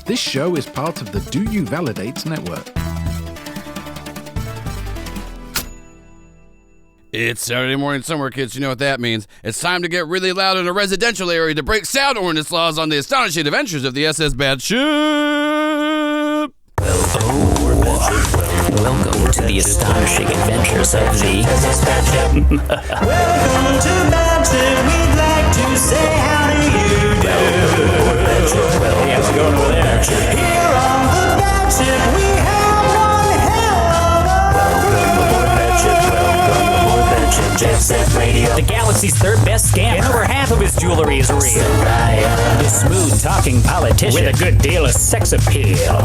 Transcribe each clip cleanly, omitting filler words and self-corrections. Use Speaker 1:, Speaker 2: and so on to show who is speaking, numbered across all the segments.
Speaker 1: This show is part of the Do You Validate network.
Speaker 2: It's Saturday morning somewhere, kids. You know what that means. It's time to get really loud in a residential area to break sound ordinance laws on the astonishing adventures of the SS Batship.
Speaker 3: Welcome to the astonishing adventures of the SS Batship.
Speaker 4: Welcome to Batship. We'd like to say how do you do?
Speaker 3: Hey, how's it going over there?
Speaker 4: Here on the Batship, we have one hell of a Jet Set Radio.
Speaker 3: The galaxy's third best scammer. And over half of his jewelry is real. The smooth talking politician with a good deal of sex appeal.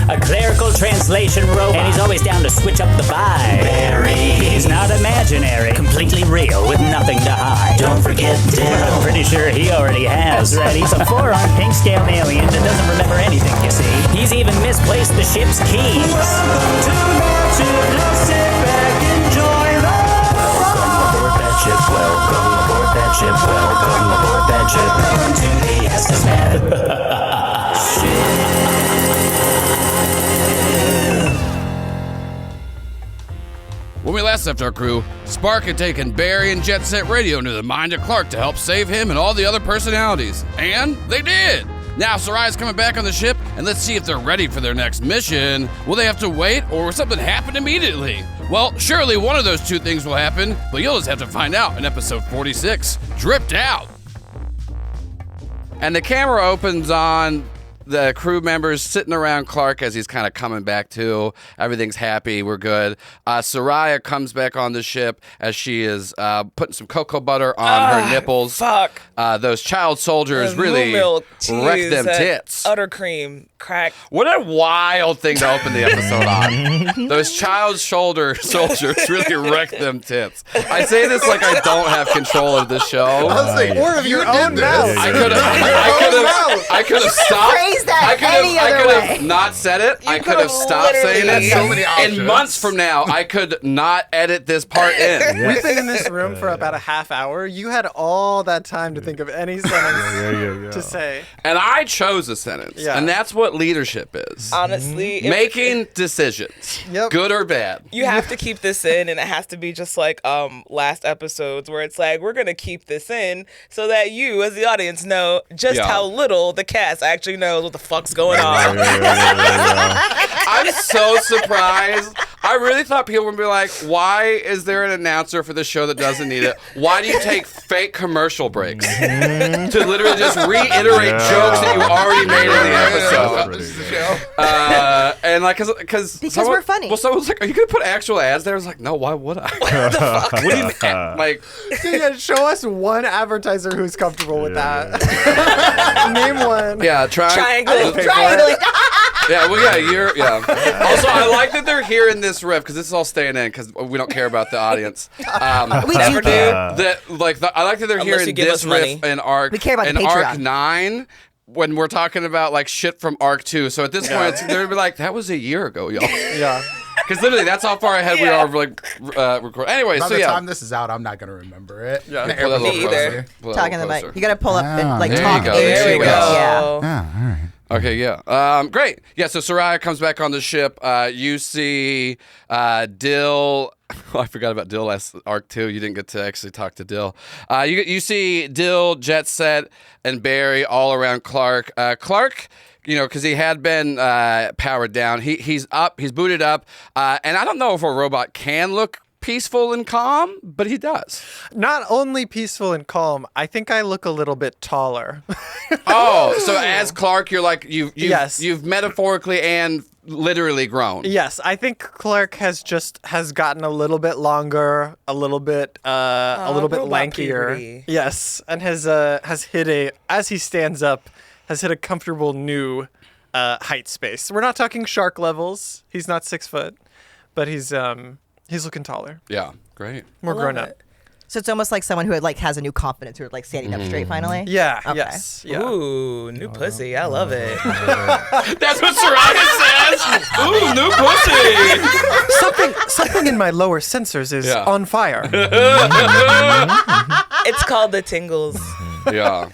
Speaker 3: A clerical translation robot. And he's always down to switch up the vibe. He's not imaginary. Completely real with nothing to hide.
Speaker 4: Don't forget Dill.
Speaker 3: I'm pretty sure he already has. That's right. He's a 4-armed pink-scaled alien that doesn't remember anything, you see. He's even misplaced the ship's keys.
Speaker 4: Welcome to Batship. Now sit back, enjoy the
Speaker 3: Welcome aboard that ship. Welcome aboard that ship.
Speaker 4: Welcome to the SS
Speaker 2: When we last left our crew, Spark had taken Barry and Jet Set Radio into the mind of Clark to help save him and all the other personalities. And they did! Now Sayra's coming back on the ship, and let's see if they're ready for their next mission. Will they have to wait, or will something happen immediately? Well, surely one of those two things will happen, but you'll just have to find out in episode 46, Dripped Out. And the camera opens on the crew members sitting around Clark as he's kind of coming back to. Everything's happy. We're good. Sayra comes back on the ship as she is putting some cocoa butter on her nipples.
Speaker 5: Fuck.
Speaker 2: Those child soldiers really
Speaker 5: milk,
Speaker 2: wrecked them
Speaker 5: cheese,
Speaker 2: tits.
Speaker 5: Utter cream, crack.
Speaker 2: What a wild thing to open the episode on. Those child shoulder soldiers really wrecked them tits. I say this like I don't have control of the show.
Speaker 6: I was like, or of your own mouth.
Speaker 2: I could have stopped. I could have not said it. I could have stopped saying it.
Speaker 6: So many options.
Speaker 2: And months from now, I could not edit this part in.
Speaker 7: We've been in this room for about a half hour. You had all that time to think of any sentence to say.
Speaker 2: And I chose a sentence.
Speaker 7: Yeah.
Speaker 2: And that's what leadership is.
Speaker 5: Honestly,
Speaker 2: Making decisions.
Speaker 7: Yep.
Speaker 2: Good or bad.
Speaker 5: you have to keep this in, and it has to be just like last episodes where it's like, we're gonna keep this in so that you, as the audience, know just how little the cast actually knows what the fuck's going on.
Speaker 2: I'm so surprised. I really thought people would be like, why is there an announcer for the show that doesn't need it? Why do you take fake commercial breaks to literally just reiterate jokes that you already made in the episode? And like, because
Speaker 8: we're funny.
Speaker 2: Well, someone was like, are you going to put actual ads there? I was like, no, why would I? What the fuck? What do you mean? Like,
Speaker 7: Yeah, show us one advertiser who's comfortable with that. Name one.
Speaker 2: yeah,
Speaker 5: Triangle.
Speaker 2: Yeah, well, yeah. Also, I like that they're here in this riff because this is all staying in because we don't care about the audience.
Speaker 8: We never do.
Speaker 2: I like that they're here
Speaker 5: Unless you
Speaker 2: in
Speaker 5: give
Speaker 2: this
Speaker 5: us money.
Speaker 2: riff in arc.
Speaker 8: We care about
Speaker 2: in
Speaker 8: the
Speaker 2: arc
Speaker 8: Patreon.
Speaker 2: 9 when we're talking about like shit from arc 2. So at this point, they're be like, that was a year ago, y'all.
Speaker 7: Yeah.
Speaker 2: Because literally, that's how far ahead we are of like record. Anyway,
Speaker 6: By
Speaker 2: so
Speaker 6: the
Speaker 2: yeah.
Speaker 6: time this is out, I'm not going to remember it.
Speaker 2: Yeah,
Speaker 6: The
Speaker 2: pull that a little
Speaker 5: Me either.
Speaker 2: closer. Pull that a
Speaker 8: Talking
Speaker 2: little
Speaker 8: the mic.
Speaker 2: closer.
Speaker 8: You gotta pull up and like
Speaker 6: There you
Speaker 8: talk.
Speaker 2: go.
Speaker 8: into
Speaker 2: There
Speaker 8: it.
Speaker 2: you go.
Speaker 8: Yeah.
Speaker 6: Yeah, all right.
Speaker 2: Okay, yeah. Great. Yeah, so Sayra comes back on the ship. You see Dill. Oh, I forgot about Dill last arc too. You didn't get to actually talk to Dill. You see Dill, Jet Set, and Barry all around Clark. Clark, you know, because he had been powered down. He's up. He's booted up. And I don't know if a robot can look peaceful and calm, but he does.
Speaker 7: Not only peaceful and calm, I think I look a little bit taller.
Speaker 2: Oh, so as Clark, you're like
Speaker 7: Yes.
Speaker 2: you've metaphorically and literally grown.
Speaker 7: Yes, I think Clark has gotten a little bit longer, a little bit
Speaker 5: robot
Speaker 7: lankier.
Speaker 5: puberty.
Speaker 7: Yes, and has hit as he stands up, has hit a comfortable new height space. We're not talking shark levels. He's not 6 foot, but he's looking taller,
Speaker 2: Yeah, great.
Speaker 7: more grown up.
Speaker 8: So it's almost like someone who like has a new confidence, who are like standing up straight finally.
Speaker 7: Yeah.
Speaker 8: Okay.
Speaker 7: Yes. Yeah.
Speaker 5: Ooh, new pussy. I love it.
Speaker 2: That's what Sayra says. Ooh, new pussy.
Speaker 7: Something in my lower sensors is
Speaker 2: Yeah.
Speaker 7: on fire.
Speaker 5: It's called the tingles.
Speaker 2: Yeah.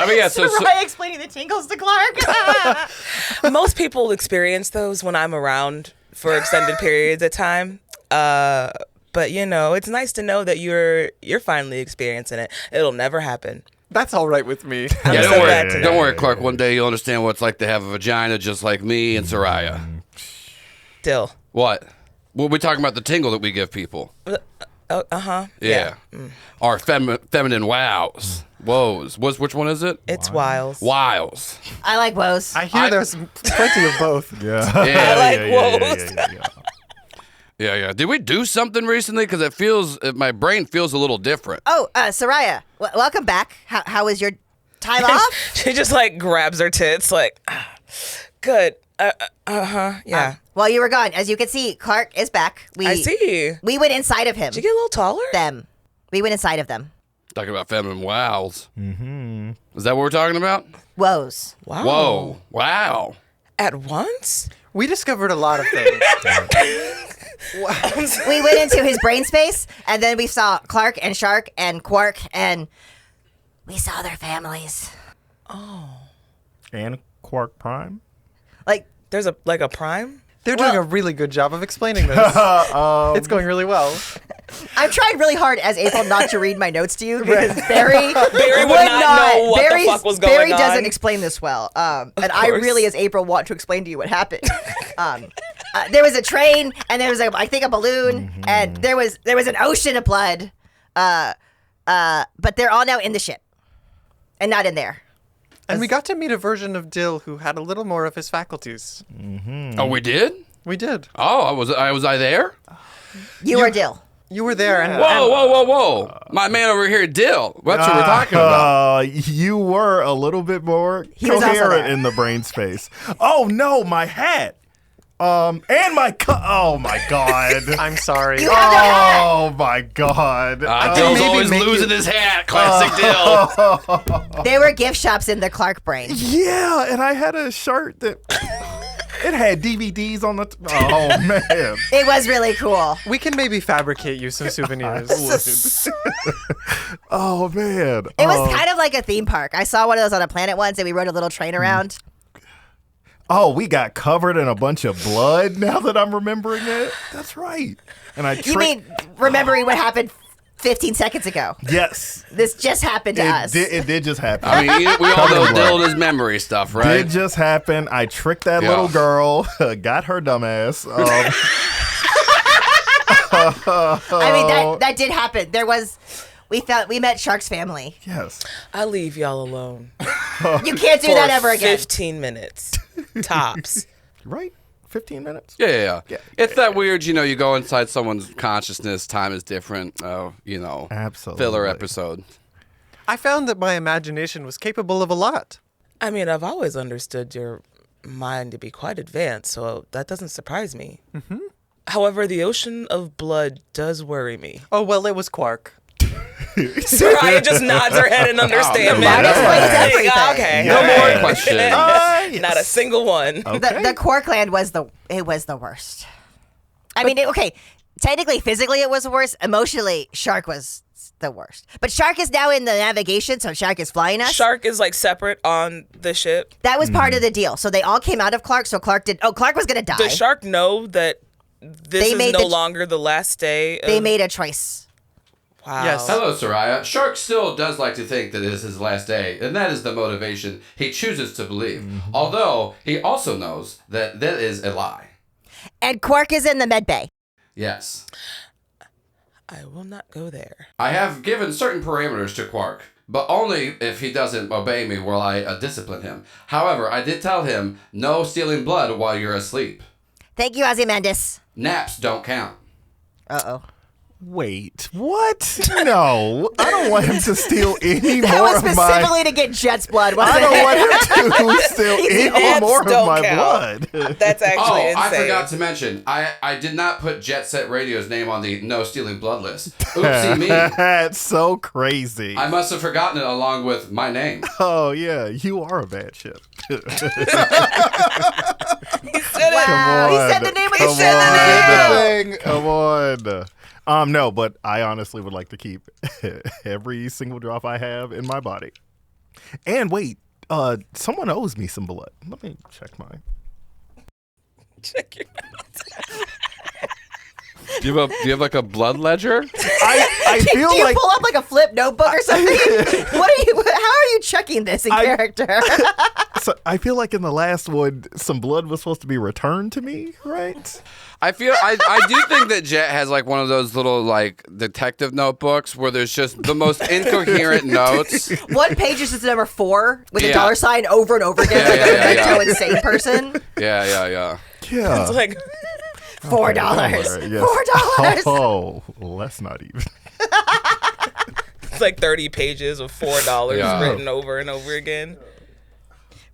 Speaker 2: I mean, yeah. So
Speaker 8: Soraya explaining the tingles to Clark.
Speaker 5: Most people experience those when I'm around for extended periods of time. But you know, it's nice to know that you're finally experiencing it. It'll never happen.
Speaker 7: That's all right with me.
Speaker 2: yeah,
Speaker 5: so bad today.
Speaker 2: don't worry, Clark. One day you'll understand what it's like to have a vagina just like me and Soraya.
Speaker 5: Dill.
Speaker 2: What? We're talking about the tingle that we give people.
Speaker 5: Yeah.
Speaker 2: Our feminine wows. Woes. Which one is it?
Speaker 5: It's wiles.
Speaker 2: Wiles.
Speaker 8: I like woes.
Speaker 7: I hear there's plenty of both.
Speaker 6: Yeah.
Speaker 5: I like woes.
Speaker 2: Yeah. Did we do something recently? Because it feels, my brain feels a little different.
Speaker 8: Oh, Soraya, welcome back. How was your time off?
Speaker 5: She just like grabs her tits like, good. Yeah.
Speaker 8: While you were gone, as you can see, Clark is back.
Speaker 5: I see.
Speaker 8: We went inside of him.
Speaker 5: Did you get a little taller?
Speaker 8: Them. We went inside of them.
Speaker 2: Talking about feminine wows. Mm-hmm. Is that what we're talking about?
Speaker 8: Woes.
Speaker 5: Wow.
Speaker 2: Whoa. Wow.
Speaker 5: At once?
Speaker 7: We discovered a lot of things.
Speaker 8: We went into his brain space, and then we saw Clark and Shark and Quark, and we saw their families.
Speaker 6: And Quark Prime?
Speaker 8: Like,
Speaker 5: There's a prime?
Speaker 7: They're doing a really good job of explaining this. It's going really well.
Speaker 8: I'm trying really hard as April not to read my notes to you because Barry
Speaker 5: would not know what the fuck was going
Speaker 8: Barry
Speaker 5: on.
Speaker 8: doesn't explain this well, and I really, as April, want to explain to you what happened. There was a train, and there was I think a balloon, and there was an ocean of blood, but they're all now in the ship, and not in there.
Speaker 7: And we got to meet a version of Dill who had a little more of his faculties.
Speaker 2: Oh, we did?
Speaker 7: We did.
Speaker 2: Oh, was I there?
Speaker 8: You were Dill.
Speaker 7: You were there. And
Speaker 2: Whoa. My man over here, Dill. That's what we're talking about.
Speaker 6: You were a little bit more
Speaker 8: He was also
Speaker 6: coherent
Speaker 8: there.
Speaker 6: in the brain space. Oh, no, my hat. And my oh my god.
Speaker 7: I'm sorry.
Speaker 8: You have no hat.
Speaker 6: Oh my god.
Speaker 2: Dill's
Speaker 7: maybe
Speaker 2: always
Speaker 7: make
Speaker 2: losing his hat. Classic Dill.
Speaker 8: There were gift shops in the Clark brain.
Speaker 6: Yeah, and I had a shirt that it had DVDs on the oh man.
Speaker 8: It was really cool.
Speaker 7: We can maybe fabricate you some souvenirs.
Speaker 6: Oh man.
Speaker 8: It was kind of like a theme park. I saw one of those on a planet once, and we rode a little train around.
Speaker 6: Oh, we got covered in a bunch of blood now that I'm remembering it. That's right. And I
Speaker 8: You mean remembering what happened 15 seconds ago?
Speaker 6: yes.
Speaker 8: This just happened to us.
Speaker 6: It did just happen.
Speaker 2: I mean, we all know
Speaker 6: Covered in
Speaker 2: Dill
Speaker 6: blood.
Speaker 2: and his memory stuff, right?
Speaker 6: Did just happen. I tricked that
Speaker 2: Yeah.
Speaker 6: little girl, got her dumbass.
Speaker 8: I mean, that did happen. We met Shark's family.
Speaker 6: Yes.
Speaker 5: I leave y'all alone.
Speaker 8: You can't do
Speaker 5: For
Speaker 8: that ever again.
Speaker 5: 15 minutes. Tops.
Speaker 6: Right? 15 minutes?
Speaker 2: Yeah. It's that weird, you go inside someone's consciousness, time is different,
Speaker 6: Absolutely.
Speaker 2: filler episode.
Speaker 7: I found that my imagination was capable of a lot.
Speaker 5: I mean, I've always understood your mind to be quite advanced, so that doesn't surprise me. Mm-hmm. However, the ocean of blood does worry me.
Speaker 7: Oh, well, it was Quark.
Speaker 5: Soraya just nods her head in understanding.
Speaker 8: That explains everything.
Speaker 5: Okay.
Speaker 2: No more questions.
Speaker 6: Yes.
Speaker 5: Not a single one.
Speaker 6: Okay.
Speaker 8: The Quarkland was the worst. I mean, technically, physically, it was the worst. Emotionally, Shark was the worst. But Shark is now in the navigation, so Shark is flying us.
Speaker 5: Shark is like separate on the ship.
Speaker 8: That was part of the deal. So they all came out of Clark. So Clark was gonna die.
Speaker 5: Does Shark know that this
Speaker 8: They
Speaker 5: is
Speaker 8: made
Speaker 5: no
Speaker 8: the-
Speaker 5: longer the last day?
Speaker 8: They made a choice.
Speaker 5: Wow.
Speaker 7: Yes.
Speaker 2: Hello, Soraya. Shark still does like to think that it is his last day, and that is the motivation he chooses to believe. Although, he also knows that that is a lie.
Speaker 8: And Quark is in the med bay.
Speaker 2: Yes.
Speaker 5: I will not go there.
Speaker 2: I have given certain parameters to Quark, but only if he doesn't obey me will I discipline him. However, I did tell him, no stealing blood while you're asleep.
Speaker 8: Thank you, Ozymandias.
Speaker 2: Naps don't count.
Speaker 8: Uh-oh.
Speaker 6: Wait, what? No, I don't want him to steal any
Speaker 8: That
Speaker 6: more
Speaker 8: was
Speaker 6: of my.
Speaker 8: specifically to get Jet's blood, wasn't
Speaker 6: I
Speaker 8: it?
Speaker 6: don't want him to steal any
Speaker 5: Naps
Speaker 6: more of
Speaker 5: don't
Speaker 6: my
Speaker 5: count.
Speaker 6: blood.
Speaker 5: That's actually insane.
Speaker 2: I forgot to mention, I did not put Jet Set Radio's name on the no stealing blood list. Oopsie me.
Speaker 6: That's so crazy.
Speaker 2: I must have forgotten it along with my name.
Speaker 6: Oh yeah, you are a bad ship.
Speaker 5: He said
Speaker 8: Wow, he said the name of the ship.
Speaker 6: Come on. No, but I honestly would like to keep every single drop I have in my body. And wait, someone owes me some blood. Let me check mine.
Speaker 5: Check your mouth.
Speaker 2: Do you have like a blood ledger?
Speaker 6: I feel
Speaker 8: Do you
Speaker 6: like
Speaker 8: pull up like a flip notebook or something? How are you checking this in character?
Speaker 6: so I feel like in the last one, some blood was supposed to be returned to me, right?
Speaker 2: I do think that Jet has like one of those little like detective notebooks where there's just the most incoherent notes.
Speaker 8: What page is this number 4 with a dollar sign over and over again like a mental insane person?
Speaker 2: Yeah.
Speaker 6: Yeah.
Speaker 5: It's like
Speaker 8: $4.
Speaker 6: Yes.
Speaker 8: $4.
Speaker 6: Oh, let's not even.
Speaker 5: it's like 30 pages of $4 written over and over again.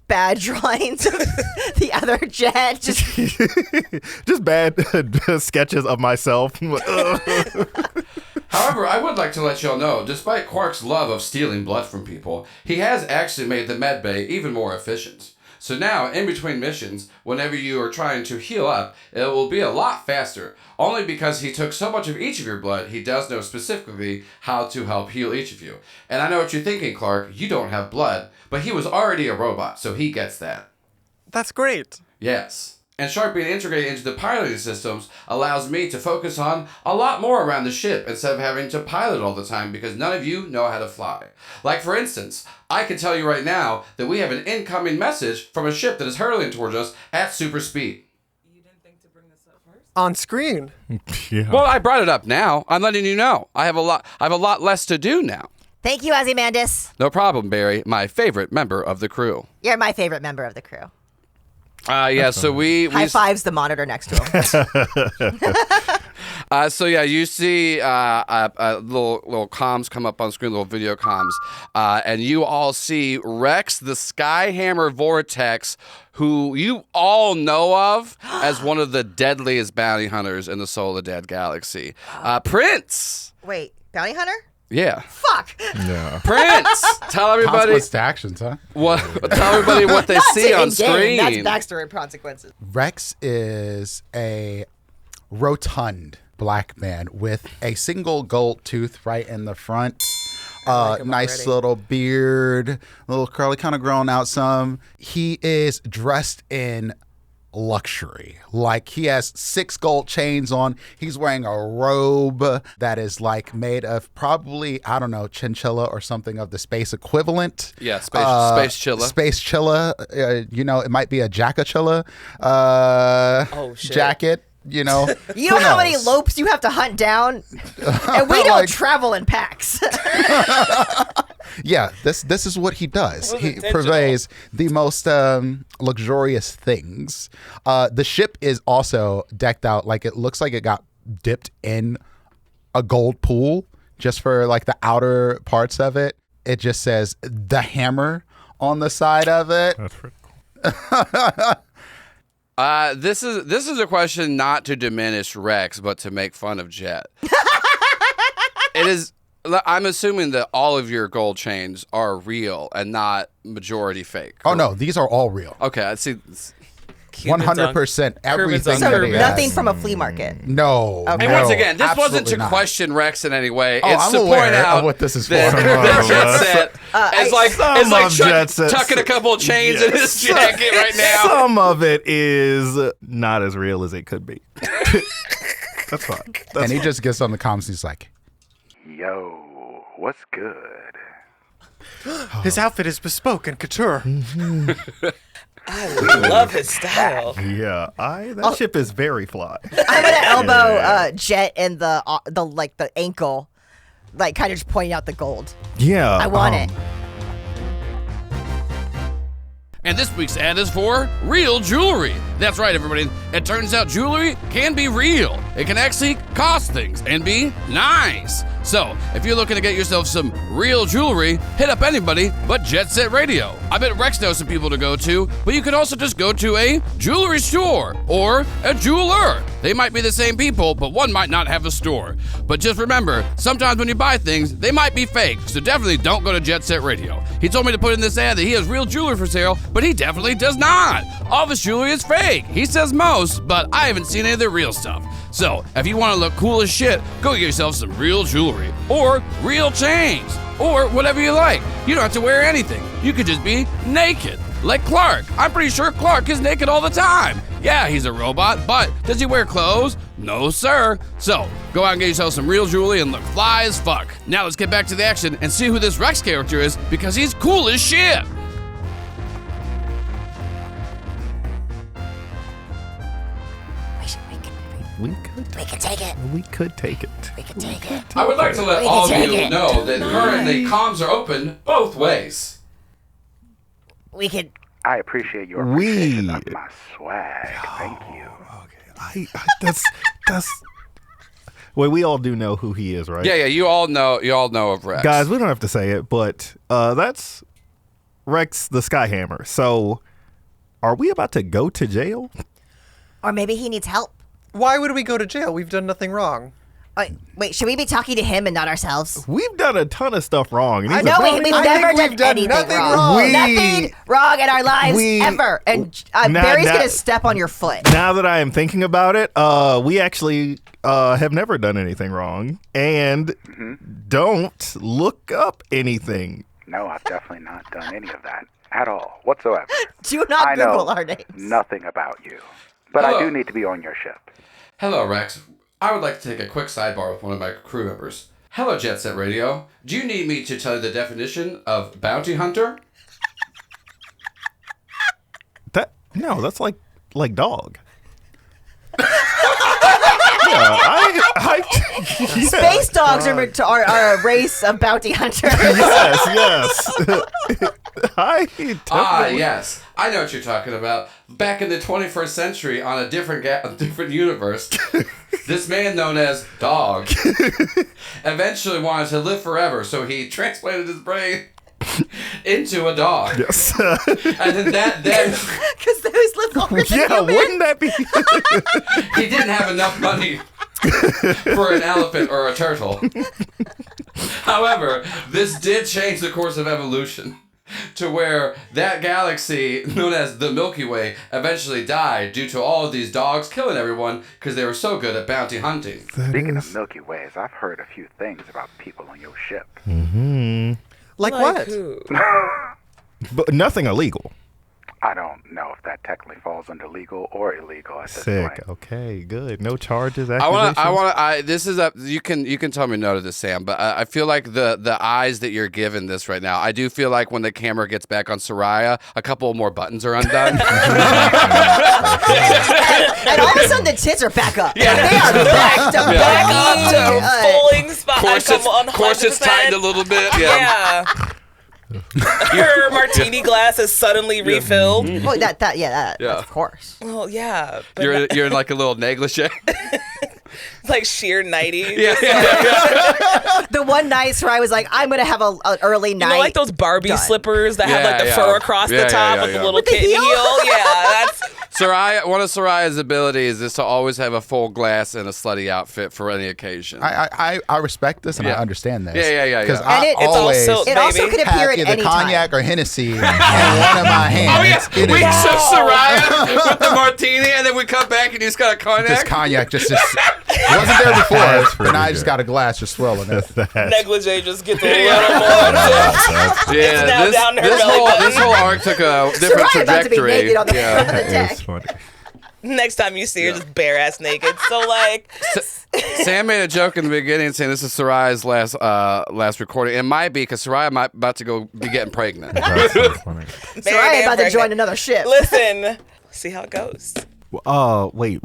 Speaker 8: Bad drawings of the other Jet.
Speaker 6: Just bad sketches of myself.
Speaker 2: However, I would like to let y'all know, despite Quark's love of stealing blood from people, he has actually made the med bay even more efficient. So now, in between missions, whenever you are trying to heal up, it will be a lot faster. Only because he took so much of each of your blood, he does know specifically how to help heal each of you. And I know what you're thinking, Clark, you don't have blood, but he was already a robot, so he gets that.
Speaker 7: That's great.
Speaker 2: Yes. And Shark being integrated into the piloting systems allows me to focus on a lot more around the ship instead of having to pilot all the time because none of you know how to fly. Like for instance, I can tell you right now that we have an incoming message from a ship that is hurtling towards us at super speed.
Speaker 5: You didn't think to bring this up first?
Speaker 7: On screen.
Speaker 6: Yeah.
Speaker 2: Well, I brought it up now. I'm letting you know. I have a lot less to do now.
Speaker 8: Thank you, Ozymandias.
Speaker 2: No problem, Barry, my favorite member of the crew.
Speaker 8: You're my favorite member of the crew.
Speaker 2: So we
Speaker 8: High fives the monitor next to him.
Speaker 2: So yeah, you see little comms come up on screen, little video comms, and you all see Rex, the Skyhammer Vortex, who you all know of as one of the deadliest bounty hunters in the Soul of the Dead galaxy. Prince.
Speaker 8: Wait, bounty hunter?
Speaker 2: Yeah.
Speaker 8: Fuck.
Speaker 6: Yeah.
Speaker 2: Prince. Tell everybody
Speaker 9: Consequence to actions, huh?
Speaker 2: tell everybody what they see on screen.
Speaker 8: That's backstory consequences.
Speaker 9: Rex is a rotund black man with a single gold tooth right in the front. Nice little beard, a little curly, kind of grown out some. He is dressed in luxury. Like he has 6 gold chains on. He's wearing a robe that is like made of probably, I don't know, chinchilla or something of the space equivalent.
Speaker 2: Yeah, space chilla.
Speaker 9: Space chilla. It might be a jackachilla jacket. You know
Speaker 8: how many lopes you have to hunt down? And we don't travel in packs.
Speaker 9: Yeah, this is what he does. He purveys the most luxurious things. The ship is also decked out like it looks like it got dipped in a gold pool just for like the outer parts of it. It just says the hammer on the side of it.
Speaker 6: That's pretty cool.
Speaker 2: This is a question not to diminish Rex, but to make fun of Jet. It is. I'm assuming that all of your gold chains are real and not majority fake.
Speaker 9: Oh no, these are all real.
Speaker 2: Okay, I see.
Speaker 9: 100%. Everything.
Speaker 8: So
Speaker 9: that he
Speaker 8: nothing
Speaker 9: has.
Speaker 8: from a flea market.
Speaker 9: No.
Speaker 8: Okay.
Speaker 2: And
Speaker 9: no,
Speaker 2: once again, this wasn't
Speaker 9: absolutely
Speaker 2: to
Speaker 9: not.
Speaker 2: question Rex in any way.
Speaker 9: Oh,
Speaker 2: It's
Speaker 9: I'm
Speaker 2: to
Speaker 9: aware
Speaker 2: point out
Speaker 9: of what this is for.
Speaker 2: that Jet Set it's like
Speaker 6: Jet Set.
Speaker 2: tucking a couple of chains in his jacket right now.
Speaker 6: Some of it is not as real as it could be. That's fine.
Speaker 9: And he just gets on the comms and he's like,
Speaker 10: Yo, what's good?
Speaker 7: His outfit is bespoke and couture.
Speaker 5: I love his style.
Speaker 6: Yeah, that ship is very fly.
Speaker 8: I'm gonna elbow Jet in the ankle, like kind of just pointing out the gold.
Speaker 6: Yeah,
Speaker 8: I want it.
Speaker 2: And this week's ad is for real jewelry. That's right, everybody. It turns out jewelry can be real. It can actually cost things and be nice. So, if you're looking to get yourself some real jewelry, hit up anybody but Jet Set Radio. I bet Rex knows some people to go to, but you can also just go to a jewelry store or a jeweler. They might be the same people, but one might not have a store. But just remember, sometimes when you buy things, they might be fake, so definitely don't go to Jet Set Radio. He told me to put in this ad that he has real jewelry for sale, but he definitely does not. All of his jewelry is fake. He says most, but I haven't seen any of the real stuff. So, if you want to look cool as shit, go get yourself some real jewelry, or real chains, or whatever you like. You don't have to wear anything. You could just be naked. Like Clark. I'm pretty sure Clark is naked all the time. Yeah, he's a robot, but does he wear clothes? No, sir. So, go out and get yourself some real jewelry and look fly as fuck. Now let's get back to the action and see who this Rex character is, because he's cool as shit.
Speaker 6: We could take it.
Speaker 8: We could take it.
Speaker 2: I would like to let all of you know that currently comms are open both ways.
Speaker 8: We could.
Speaker 10: I appreciate your appreciation of my swag. Thank you.
Speaker 6: Okay. That's. Well, we all do know who he is, right?
Speaker 2: Yeah. You all know of Rex.
Speaker 6: Guys, we don't have to say it, but that's Rex the Skyhammer. So, are we about to go to jail?
Speaker 8: Or maybe he needs help.
Speaker 7: Why would we go to jail? We've done nothing wrong.
Speaker 8: Wait, should we be talking to him and not ourselves?
Speaker 6: We've done a ton of stuff wrong.
Speaker 8: I know we've never done anything wrong. Nothing wrong in our lives ever. And Barry's going to step on your foot.
Speaker 6: Now that I am thinking about it, we actually have never done anything wrong and don't look up anything.
Speaker 10: No, I've definitely not done any of that at all whatsoever.
Speaker 8: Do not
Speaker 10: I
Speaker 8: Google
Speaker 10: know
Speaker 8: our names.
Speaker 10: Nothing about you. But I do need to be on your ship.
Speaker 2: Hello, Rex. I would like to take a quick sidebar with one of my crew members. Hello, Jet Set Radio. Do you need me to tell you the definition of bounty hunter?
Speaker 6: No, that's like dog.
Speaker 8: Space dogs are a race of bounty hunters.
Speaker 6: Yes.
Speaker 2: Yes. I know what you're talking about. Back in the 21st century, on a different universe, this man known as Dog eventually wanted to live forever, so he transplanted his brain into a dog.
Speaker 6: Yes.
Speaker 2: And then
Speaker 8: because those live longer than human.
Speaker 6: Wouldn't that be?
Speaker 2: He didn't have enough money for an elephant or a turtle. However, this did change the course of evolution to where that galaxy known as the Milky Way eventually died due to all of these dogs killing everyone because they were so good at bounty hunting.
Speaker 10: Speaking of Milky Ways, I've heard a few things about people on your ship.
Speaker 7: Like what?
Speaker 5: Who?
Speaker 6: But nothing illegal.
Speaker 10: I don't know if that technically falls under legal or illegal at this
Speaker 6: Sick.
Speaker 10: point.
Speaker 6: Okay, good. No charges.
Speaker 2: I want. This is a. You can tell me no to this, Sam. But I feel like the eyes that you're giving this right now. I do feel like when the camera gets back on Sayra, a couple more buttons are undone.
Speaker 8: and all of a sudden the tits are back up.
Speaker 2: Yeah.
Speaker 8: They are back to
Speaker 5: fulling spot.
Speaker 2: Corsets tightened a little bit. Yeah.
Speaker 5: Your martini glass is suddenly refilled.
Speaker 8: Well, that of course.
Speaker 5: Well, yeah. But
Speaker 2: You're in like a little negligee.
Speaker 5: like sheer nighty.
Speaker 8: The one night where I was like, I'm gonna have an early night.
Speaker 5: You know, like those Barbie slippers that have like the fur across the top with the little kitten heel. Yeah, that's.
Speaker 2: One of Sayra's abilities is to always have a full glass and a slutty outfit for any occasion.
Speaker 9: I respect this and I understand this.
Speaker 2: Yeah.
Speaker 9: Because
Speaker 8: it also could appear at
Speaker 9: either
Speaker 8: any
Speaker 9: cognac
Speaker 8: time.
Speaker 9: or Hennessy in one of my hands.
Speaker 2: Oh yeah, we show Sayra with the martini, and then we come back and he's got a cognac.
Speaker 9: Just cognac, just wasn't there before, but now I just got a glass just swirling it.
Speaker 5: Negligee just gets a little more.
Speaker 2: This whole arc took a different trajectory.
Speaker 8: About to be naked on the deck.
Speaker 6: Funny.
Speaker 5: Next time you see her, just bare ass naked. So like,
Speaker 2: Sam made a joke in the beginning saying this is Sayra's last recording. It might be because Sayra might about to go be getting pregnant.
Speaker 6: That's so funny.
Speaker 8: Sayra about to join another ship.
Speaker 5: Listen, see how it goes.
Speaker 6: Wait.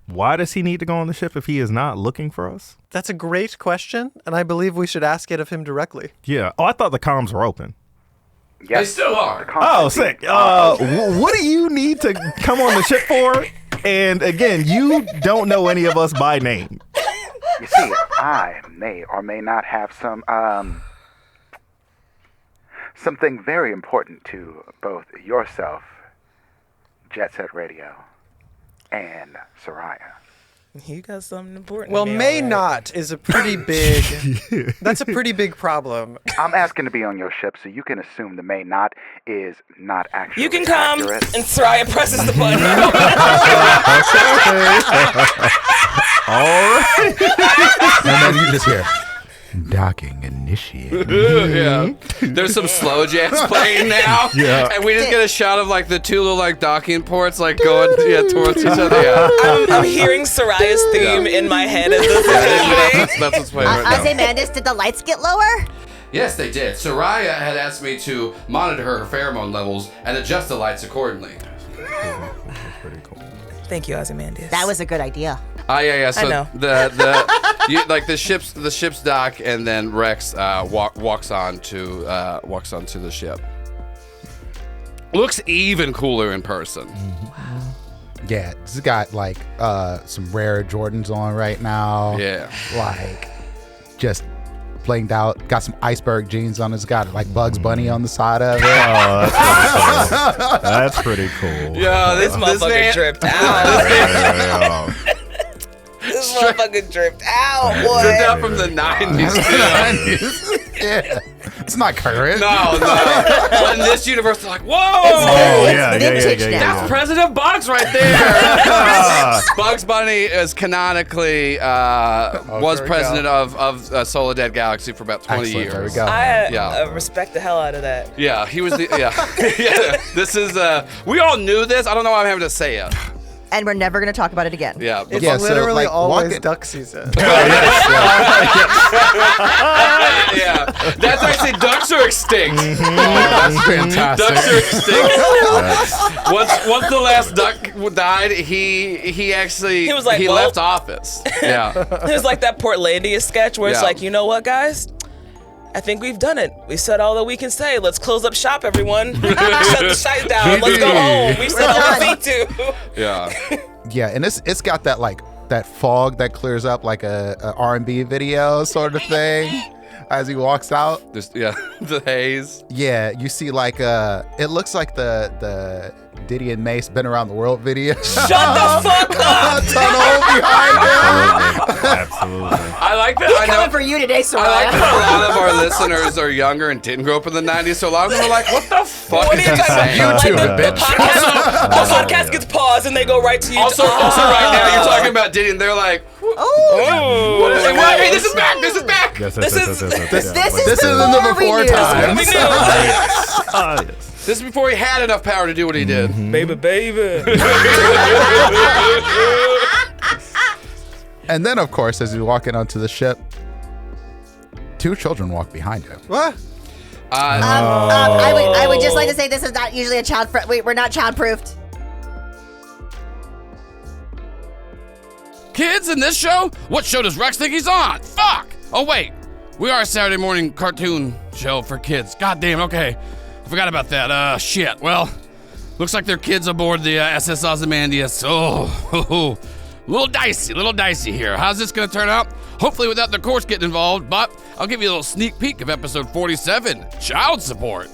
Speaker 6: Why does he need to go on the ship if he is not looking for us?
Speaker 7: That's a great question, and I believe we should ask it of him directly.
Speaker 6: Yeah. Oh, I thought the comms were open.
Speaker 10: Yes.
Speaker 2: They still are.
Speaker 6: Oh, sick. What do you need to come on the ship for? And again, you don't know any of us by name.
Speaker 10: You see, I may or may not have something very important to both yourself, Jet Set Radio, and Sayra.
Speaker 5: You got something important.
Speaker 7: Well,
Speaker 5: to me,
Speaker 7: may
Speaker 5: right?
Speaker 7: not is a pretty big. That's a pretty big problem.
Speaker 10: I'm asking to be on your ship, so you can assume the may not is not actually
Speaker 5: You can come,
Speaker 10: accurate.
Speaker 5: and Sayra presses the button.
Speaker 6: All right.
Speaker 9: And then you just hear docking initiated.
Speaker 2: Yeah. There's some slow jams playing now.
Speaker 6: Yeah.
Speaker 2: And we just get a shot of like the two little like docking ports like going towards each other. Yeah.
Speaker 5: I'm hearing Soraya's theme in my head as this is happening.
Speaker 2: That's what's playing right now.
Speaker 8: Ozymandias, did the lights get lower?
Speaker 2: Yes, they did. Soraya had asked me to monitor her pheromone levels and adjust the lights accordingly.
Speaker 6: That's pretty cool.
Speaker 5: Thank you, Ozymandias.
Speaker 8: That was a good idea.
Speaker 2: Yeah. So
Speaker 5: I know.
Speaker 2: the ship's dock, and then Rex walks onto the ship. Looks even cooler in person.
Speaker 9: Yeah, it's got like some rare Jordans on right now.
Speaker 2: Yeah.
Speaker 9: Like just blinged out. Got some iceberg jeans on. It's got like Bugs Bunny on the side of it.
Speaker 6: Oh, that's pretty cool.
Speaker 2: Yeah,
Speaker 5: This motherfucker dripped out. This motherfucker dripped out, boy.
Speaker 2: Dripped out from the 90s.
Speaker 9: Yeah. It's not current.
Speaker 2: No. But in this universe, they're like, whoa!
Speaker 6: Oh, yeah.
Speaker 2: That's President Bugs right there. Bugs Bunny is canonically was president of Soledad Galaxy for about 20
Speaker 9: Excellent,
Speaker 2: years.
Speaker 9: there we go.
Speaker 5: I respect the hell out of that.
Speaker 2: Yeah, he was the yeah. This is we all knew this. I don't know why I'm having to say it.
Speaker 8: And we're never going to talk about it again.
Speaker 2: Yeah.
Speaker 7: It's
Speaker 9: Yeah, so,
Speaker 7: literally
Speaker 9: like,
Speaker 7: always
Speaker 9: walking-
Speaker 7: duck season.
Speaker 2: Yeah. That's actually ducks are extinct.
Speaker 9: That's fantastic.
Speaker 2: Ducks are extinct. Once the last duck died, he actually
Speaker 5: He was like, well-
Speaker 2: left office. Yeah.
Speaker 5: It was like that Portlandia sketch where it's
Speaker 2: Yeah.
Speaker 5: like, you know what, guys? I think we've done it. We said all that we can say. Let's close up shop, everyone. Shut the site down. Let's go home. We said all we need to.
Speaker 2: Yeah.
Speaker 9: Yeah, and it's got that like that fog that clears up like a R&B video sort of thing as he walks out.
Speaker 2: Just the haze.
Speaker 9: Yeah, you see like it looks like the Diddy and Mace Been Around the World video.
Speaker 5: Shut the fuck up.
Speaker 9: Tunnel behind him.
Speaker 6: Absolutely.
Speaker 2: I like that.
Speaker 8: He's
Speaker 2: I
Speaker 8: coming
Speaker 2: know.
Speaker 8: for you today, Soraya.
Speaker 2: I like that a lot of our listeners are younger and didn't grow up in the 90s, so a lot of them are like, what the fuck
Speaker 5: What
Speaker 2: is
Speaker 5: are you
Speaker 2: he saying?
Speaker 5: talking about?
Speaker 9: YouTube,
Speaker 5: The
Speaker 9: bitch.
Speaker 5: podcast gets paused and they go right to you.
Speaker 2: Also, right now, you're talking about Diddy, and they're like,
Speaker 5: Oh.
Speaker 2: what is it? What? Hey, this is back. This is back.
Speaker 6: Yes,
Speaker 5: This is
Speaker 9: This is in the before
Speaker 5: What
Speaker 9: times.
Speaker 5: we do.
Speaker 6: yes.
Speaker 2: This is before he had enough power to do what he did.
Speaker 5: Baby.
Speaker 9: And then, of course, as he's walking onto the ship, two children walk behind him.
Speaker 7: What?
Speaker 8: I would just like to say this is not usually a child. We're not child-proofed.
Speaker 2: Kids in this show? What show does Rex think he's on? Fuck! Oh, wait. We are a Saturday morning cartoon show for kids. God damn, okay. I forgot about that. Shit. Well, looks like there are kids aboard the SS Ozymandias. Oh, little dicey here. How's this gonna turn out? Hopefully without the course getting involved, but I'll give you a little sneak peek of episode 47, Child Support.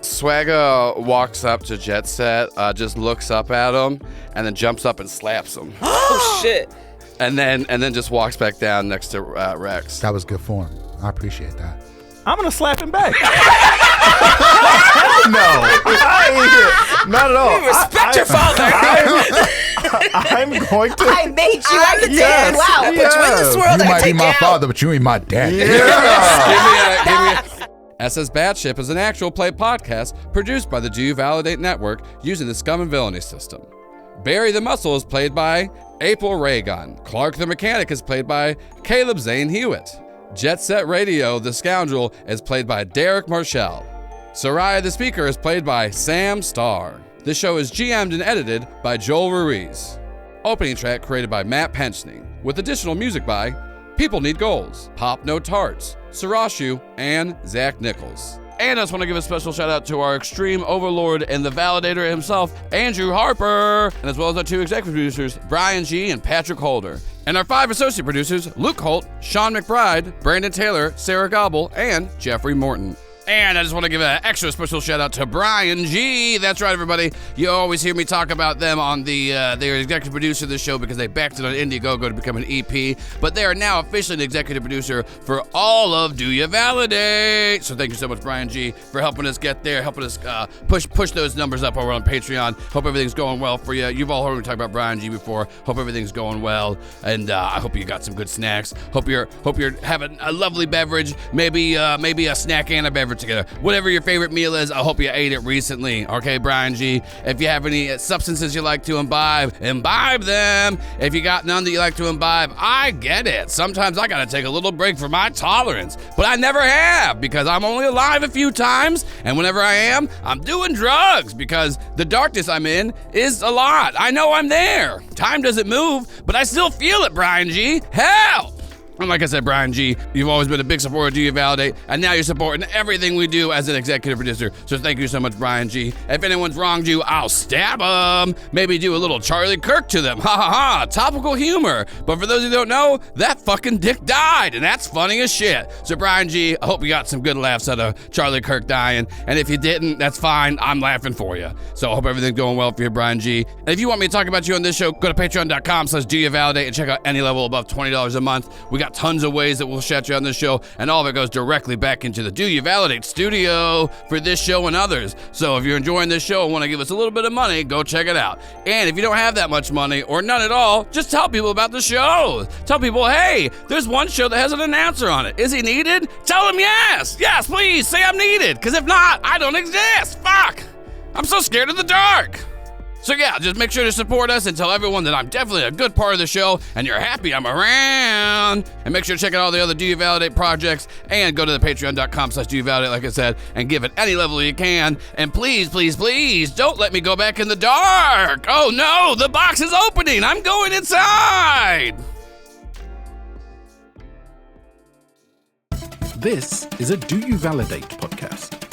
Speaker 2: Swagga walks up to Jet Set, just looks up at him, and then jumps up and slaps him.
Speaker 5: Oh, shit.
Speaker 2: And then just walks back down next to Rex.
Speaker 9: That was good form. I appreciate that.
Speaker 6: I'm gonna slap him back. No, not at all.
Speaker 5: Respect your father.
Speaker 6: I'm going to.
Speaker 8: I made you understand.
Speaker 6: Yes.
Speaker 8: Wow.
Speaker 5: Put you in this world.
Speaker 9: You
Speaker 5: I
Speaker 9: might be
Speaker 5: take
Speaker 9: my
Speaker 5: you out.
Speaker 9: father, but you ain't my dad.
Speaker 2: Give me SS Batship is an actual play podcast produced by the Do You Validate Network using the Scum and Villainy system. Barry the Muscle is played by April Raygun. Clark the Mechanic is played by Caleb Zane Huett. Jet Set Radio, the Scoundrel, is played by Derick Marchel. Soraya the Speaker is played by Samm Starr. This show is GM'd and edited by Joel Ruiz. Opening track created by Matt Penchning, with additional music by People Need Goals, Pop No Tarts, Sarashu, and Zach Nichols. And I just want to give a special shout out to our extreme overlord and the validator himself, Andrew Harper, and as well as our two executive producers, Brian G. and Patrick Holder. And our 5 associate producers, Luke Holt, Shawn McBride, Brandon Taylor, Sarah Gobble, and Jeffrey Morton. And I just want to give an extra special shout out to Brian G. That's right, everybody. You always hear me talk about them on they're executive producer of the show because they backed it on Indiegogo to become an EP. But they are now officially an executive producer for all of Do You Validate. So thank you so much, Brian G, for helping us get there, helping us push those numbers up over on Patreon. Hope everything's going well for you. You've all heard me talk about Brian G before. Hope everything's going well, and I hope you got some good snacks. Hope you're having a lovely beverage, maybe a snack and a beverage together. Whatever your favorite meal is, I hope you ate it recently. Okay, Brian G. If you have any substances you like to imbibe them. If you got none that you like to imbibe, I get it. Sometimes I gotta take a little break for my tolerance, but I never have because I'm only alive a few times, and whenever I am, I'm doing drugs because the darkness I'm in is a lot. I know I'm there. Time doesn't move, but I still feel it, Brian G. Hell! And like I said, Brian G, you've always been a big supporter of Do You Validate, and now you're supporting everything we do as an executive producer. So thank you so much, Brian G. If anyone's wronged you, I'll stab them. Maybe do a little Charlie Kirk to them. Ha ha ha, topical humor. But for those who don't know, that fucking dick died, and that's funny as shit. So Brian G, I hope you got some good laughs out of Charlie Kirk dying. And if you didn't, that's fine. I'm laughing for you. So I hope everything's going well for you, Brian G. And if you want me to talk about you on this show, go to patreon.com/doyouvalidate and check out any level above $20 a month. We got tons of ways that we'll shout you on this show, and all of it goes directly back into the Do You Validate studio for this show and others. So if you're enjoying this show and want to give us a little bit of money, go check it out. And if you don't have that much money or none at all, just tell people about the show. Tell people, hey, there's one show that has an announcer on it. Is he needed? Tell them yes. Yes, please say I'm needed, because if not, I don't exist. Fuck. I'm so scared of the dark. So yeah, just make sure to support us and tell everyone that I'm definitely a good part of the show and you're happy I'm around. And make sure to check out all the other Do You Validate projects and go to the patreon.com/doyouvalidate, like I said, and give it any level you can. And please, please, please don't let me go back in the dark. Oh no, the box is opening. I'm going inside.
Speaker 1: This is a Do You Validate podcast.